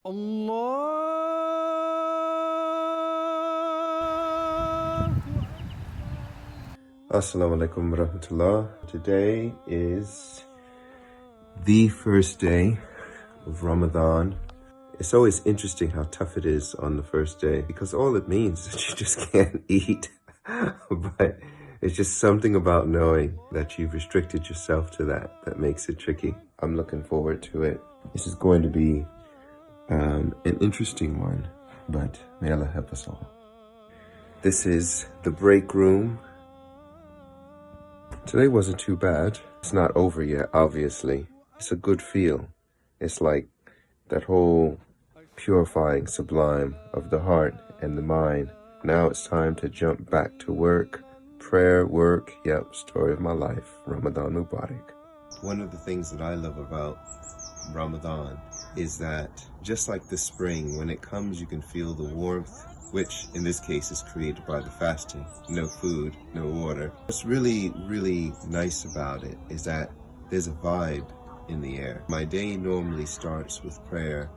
Assalamu alaikum warahmatullah. Today is the first day of Ramadan. It's always interesting how tough it is on the first day because all it means is that you just can't eat. But it's just something about knowing that you've restricted yourself to that makes it tricky. I'm looking forward to it. This is going to be an interesting one, but may Allah help us all. This is the break room. Today wasn't too bad. It's not over yet, obviously. It's a good feel. It's like that whole purifying sublime of the heart and the mind. Now it's time to jump back to work. Prayer, work, yep, story of my life. Ramadan Mubarak. One of the things that I love about Ramadan is that just like the spring, when it comes you can feel the warmth, which in this case is created by the fasting. No food, no water. What's really, really nice about it is that there's a vibe in the air. My day normally starts with prayer,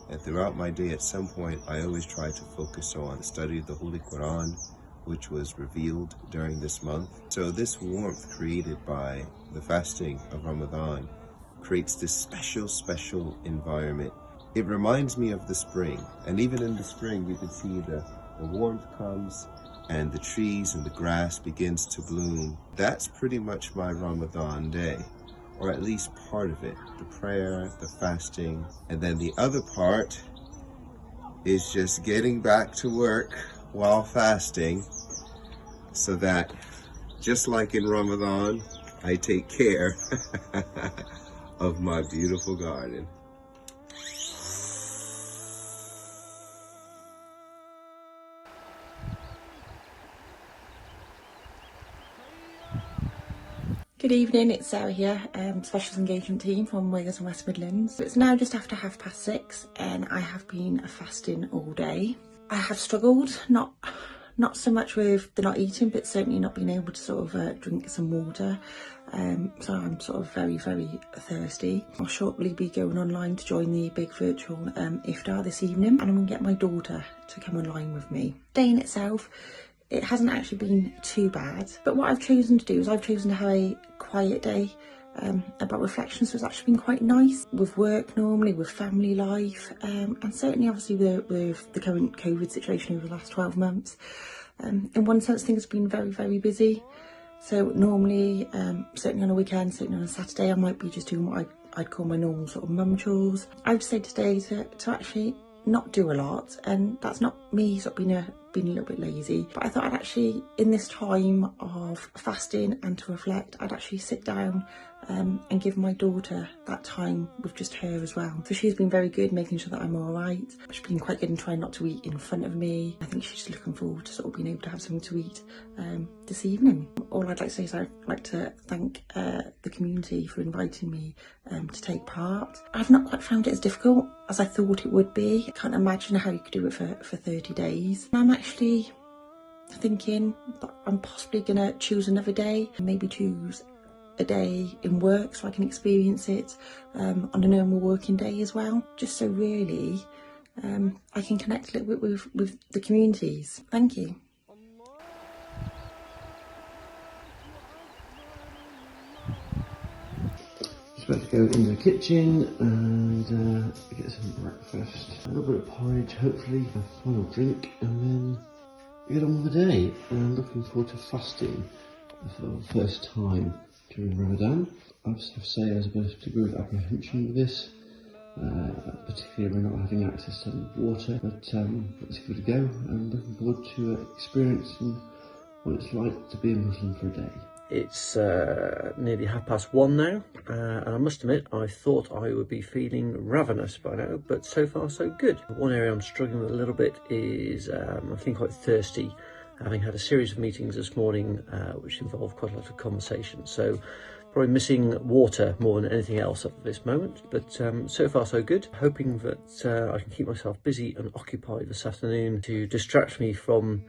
and throughout my day at some point I always try to focus on the study of the Holy Quran, which was revealed during this month. So this warmth created by the fasting of Ramadan creates this special environment. It reminds me of the spring, and even in the spring you can see the warmth comes and the trees and the grass begins to bloom. That's pretty much my Ramadan day, or at least part of it. The prayer, the fasting, and then the other part is just getting back to work while fasting, so that just like in Ramadan, I take care of my beautiful garden. Good evening, it's Sarah here, Specials Engagement Team from Wales and West Midlands. It's now just after 6:30 and I have been fasting all day. I have struggled, not so much with the not eating, but certainly not being able to sort of drink some water. So I'm sort of very thirsty. I'll shortly be going online to join the Big Virtual Iftar this evening, and I'm going to get my daughter to come online with me. The day in itself, it hasn't actually been too bad, but what I've chosen to do is I've chosen to have a quiet day about reflection, so it's actually been quite nice with work normally, with family life, and certainly obviously with the current COVID situation over the last 12 months. In one sense, things have been very busy. So normally, certainly on a weekend, certainly on a Saturday, I might be just doing what I'd call my normal sort of mum chores. I've decided today to actually not do a lot, and that's not me sort of being a little bit lazy, but I thought I'd actually, in this time of fasting and to reflect, I'd actually sit down and give my daughter that time with just her as well. So she's been very good, making sure that I'm all right. She's been quite good in trying not to eat in front of me. I think she's looking forward to sort of being able to have something to eat this evening. All I'd like to say is I'd like to thank the community for inviting me to take part. I've not quite found it as difficult as I thought it would be. I can't imagine how you could do it for 30 days. I'm actually thinking that I'm possibly gonna choose another day, and maybe choose a day in work so I can experience it on a normal working day as well, just so really I can connect a little bit with the communities. Thank you. Just about to go into the kitchen and get some breakfast, a little bit of porridge, hopefully a final drink, and then get on with the day. And looking forward to fasting for the first time during Ramadan. I just have to say there's a bit of degree of apprehension with this, particularly when not having access to water, but let's give it a go, and looking forward to experiencing what it's like to be a Muslim for a day. It's nearly 1:30 now, and I must admit I thought I would be feeling ravenous by now, but so far so good. One area I'm struggling with a little bit is I'm feeling quite thirsty, having had a series of meetings this morning which involved quite a lot of conversation, so probably missing water more than anything else at this moment, but so far so good. Hoping that I can keep myself busy and occupied this afternoon to distract me from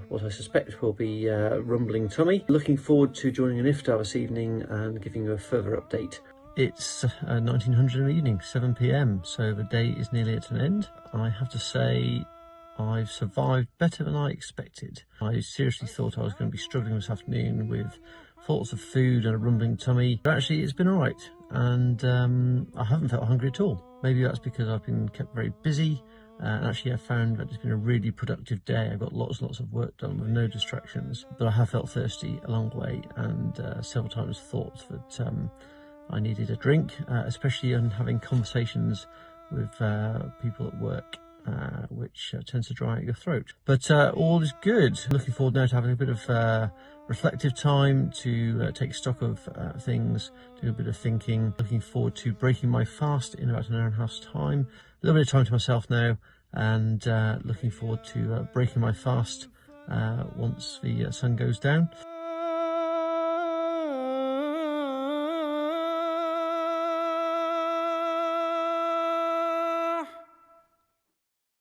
what I suspect will be rumbling tummy. Looking forward to joining an iftar this evening and giving you a further update. It's 1900 in the evening, 7 p.m, so the day is nearly at an end. I have to say I've survived better than I expected. I seriously thought I was going to be struggling this afternoon with thoughts of food and a rumbling tummy, but actually it's been alright, and I haven't felt hungry at all. Maybe that's because I've been kept very busy, and actually I found that it's been a really productive day. I've got lots and lots of work done with no distractions, but I have felt thirsty along the way, and several times thought that I needed a drink, especially in having conversations with people at work, which tends to dry out your throat. But all is good. Looking forward now to having a bit of reflective time to take stock of things, do a bit of thinking. Looking forward to breaking my fast in about an hour and a half's time. A little bit of time to myself now, and looking forward to breaking my fast once the sun goes down.